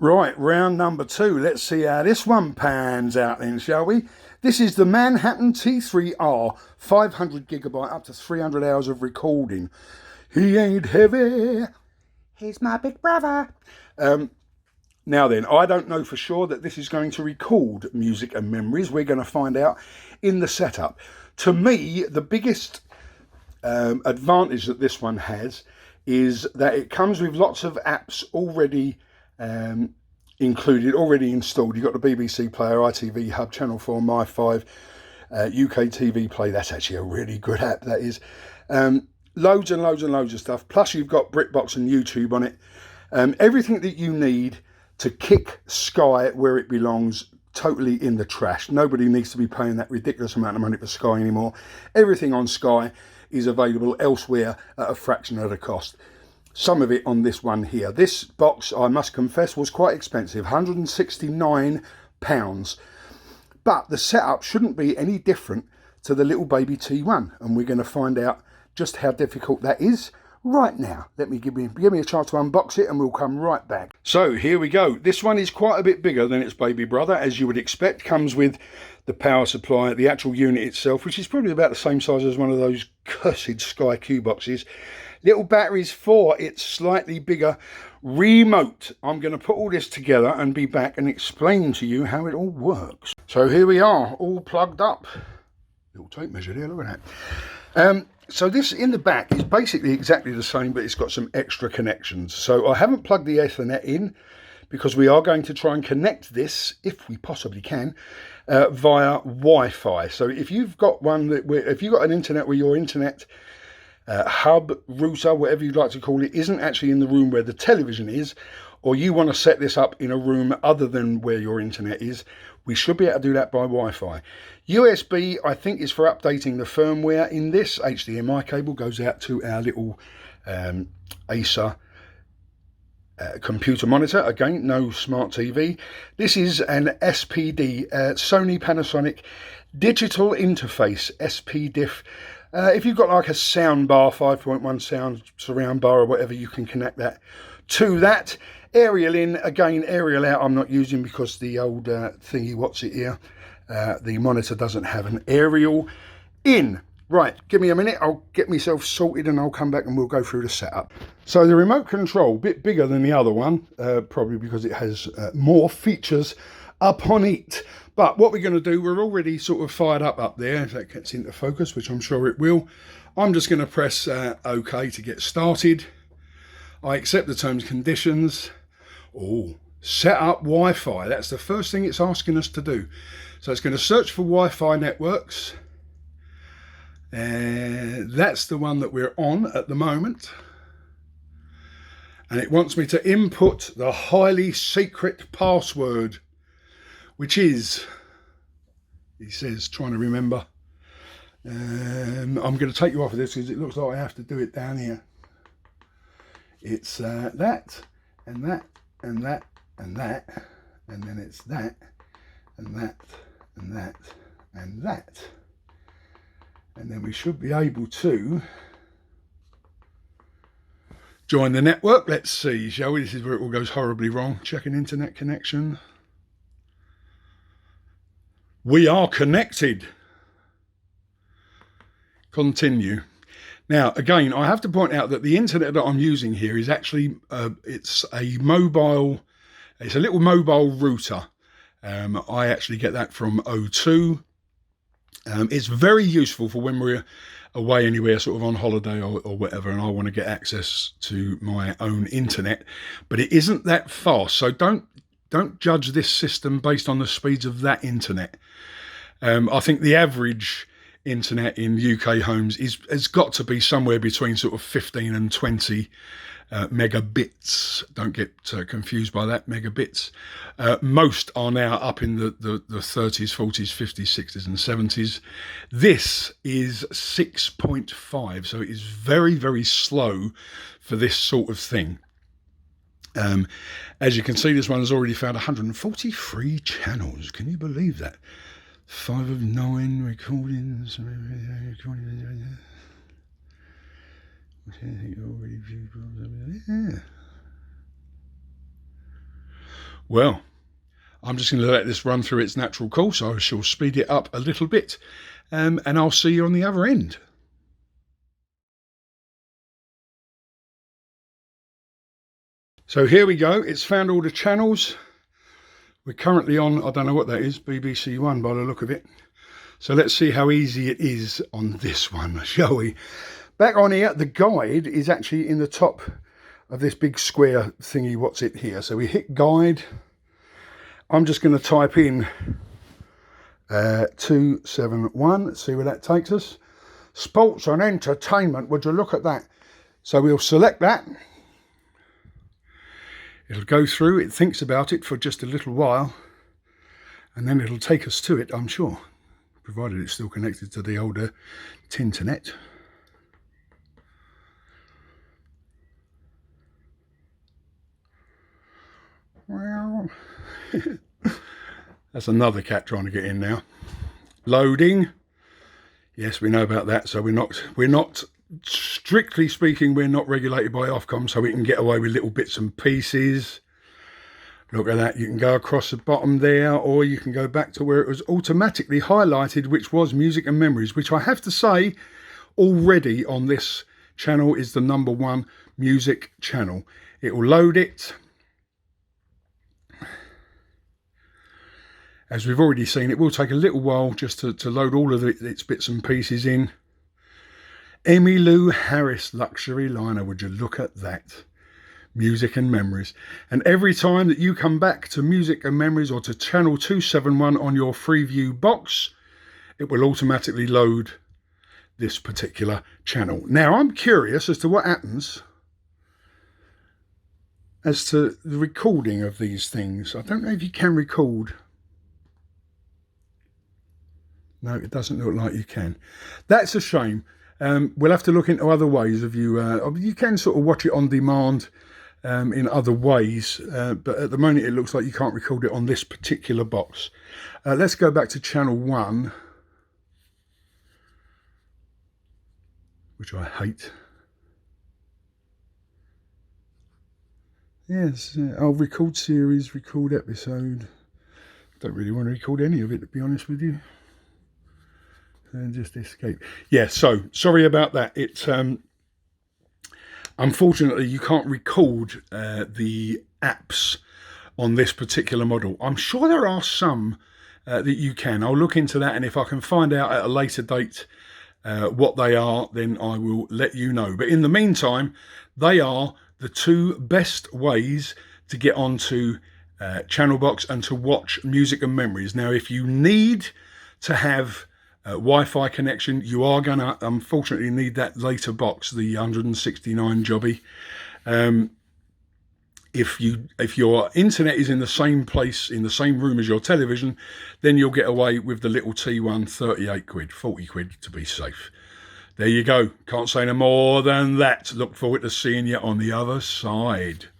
Right, round number 2. Let's see how this one pans out then, shall we? This is the Manhattan T3 R 500GB, up to 300 hours of recording. He ain't heavy, he's my big brother. Now then, I don't know for sure that this is going to record music and memories. We're going to find out in the setup. To me, the biggest advantage that this one has is that it comes with lots of apps already included, already installed. You've got the BBC Player, ITV Hub, Channel 4, My5, UK TV Play. That's actually a really good app, that is. Loads and loads and loads of stuff. Plus you've got BritBox and YouTube on it. Everything that you need to kick Sky where it belongs, totally in the trash. Nobody needs to be paying that ridiculous amount of money for Sky anymore. Everything on Sky is available elsewhere at a fraction of the cost. Some of it on this one here. This box, I must confess, was quite expensive, £169. But the setup shouldn't be any different to the little baby T1, and we're going to find out just how difficult that is right now. Give me a chance to unbox it and we'll come right back. So here we go. This one is quite a bit bigger than its baby brother, as you would expect. Comes with the power supply, the actual unit itself, which is probably about the same size as one of those cursed Sky Q boxes. Little batteries for its slightly bigger remote. I'm going to put all this together and be back and explain to you how it all works. So here we are, all plugged up. Little tape measure there, look at that. So this in the back is basically exactly the same, but it's got some extra connections. So I haven't plugged the Ethernet in because we are going to try and connect this, if we possibly can, via Wi-Fi. So if you've got if you've got an internet where your internet hub, router, whatever you'd like to call it, isn't actually in the room where the television is, or you want to set this up in a room other than where your internet is, we should be able to do that by Wi-Fi. USB, I think, is for updating the firmware in this. HDMI cable goes out to our little Acer computer monitor. Again, no smart TV. This is an SPD, Sony Panasonic digital interface, SPDIF. If you've got like a sound bar, 5.1 sound surround bar or whatever, you can connect that to that. Aerial in, again, aerial out I'm not using because the old thingy, what's it here, the monitor doesn't have an aerial in. Right, give me a minute, I'll get myself sorted and I'll come back and we'll go through the setup. So the remote control, a bit bigger than the other one, probably because it has more features upon it. But what we're going to do, we're already sort of fired up there, if that gets into focus, which I'm sure it will. I'm just going to press OK to get started. I accept the terms and conditions. Oh, set up Wi-Fi. That's the first thing it's asking us to do. So it's going to search for Wi-Fi networks. That's the one that we're on at the moment. And it wants me to input the highly secret password, which is, he says, trying to remember. I'm going to take you off of this because it looks like I have to do it down here. It's that, and that, and that, and that, and then it's that, and that, and that, and that. And then we should be able to join the network. Let's see, shall we? This is where it all goes horribly wrong. Check an internet connection. We are connected. Continue. Now, again, I have to point out that the internet that I'm using here is actually, it's a little mobile router. I actually get that from O2. It's very useful for when we're away anywhere, sort of on holiday or whatever, and I want to get access to my own internet, but it isn't that fast. So don't judge this system based on the speeds of that internet. I think the average internet in UK homes has got to be somewhere between sort of 15 and 20 megabits. Don't get confused by that, megabits. Most are now up in the 30s, 40s, 50s, 60s and 70s. This is 6.5, so it is very, very slow for this sort of thing. As you can see, this one has already found 143 channels. Can you believe that? 5 of 9 recordings. Yeah. Well, I'm just going to let this run through its natural course. I shall speed it up a little bit, and I'll see you on the other end. So here we go. It's found all the channels. We're currently on, I don't know what that is, BBC One by the look of it. So let's see how easy it is on this one, shall we? Back on here, the guide is actually in the top of this big square thingy. What's it here? So we hit guide. I'm just going to type in 271, see where that takes us. Sports and entertainment, would you look at that? So we'll select that. It'll go through, it thinks about it for just a little while, and then it'll take us to it, I'm sure, provided it's still connected to the older Tinternet. Well, that's another cat trying to get in now. Loading. Yes, we know about that. So we're not strictly speaking, we're not regulated by Ofcom, so we can get away with little bits and pieces. Look at that. You can go across the bottom there, or you can go back to where it was automatically highlighted, which was music and memories, which I have to say already on this channel is the #1 music channel. It will load it. As we've already seen, it will take a little while just to load all of its bits and pieces in. Emmylou Harris luxury liner, would you look at that? Music and memories. And every time that you come back to music and memories or to channel 271 on your FreeView box, it will automatically load this particular channel. Now I'm curious as to what happens as to the recording of these things. I don't know if you can record. No, it doesn't look like you can. That's a shame. We'll have to look into other ways of you can sort of watch it on demand in other ways, but at the moment it looks like you can't record it on this particular box. Let's go back to channel 1, which I hate. Yes, I'll record series, record episode. Don't really want to record any of it, to be honest with you. And just escape. Yeah, so sorry about that. It's unfortunately you can't record the apps on this particular model. I'm sure there are some that you can. I'll look into that, and if I can find out at a later date what they are, then I will let you know. But in the meantime, they are the 2 best ways to get onto Channel Box and to watch music and memories. Now, if you need to have Wi-Fi connection, you are gonna unfortunately need that later box, the 169 jobby. If your internet is in the same place, in the same room as your television, then you'll get away with the little T1, 38 quid, 40 quid to be safe. There you go. Can't say no more than that. Look forward to seeing you on the other side.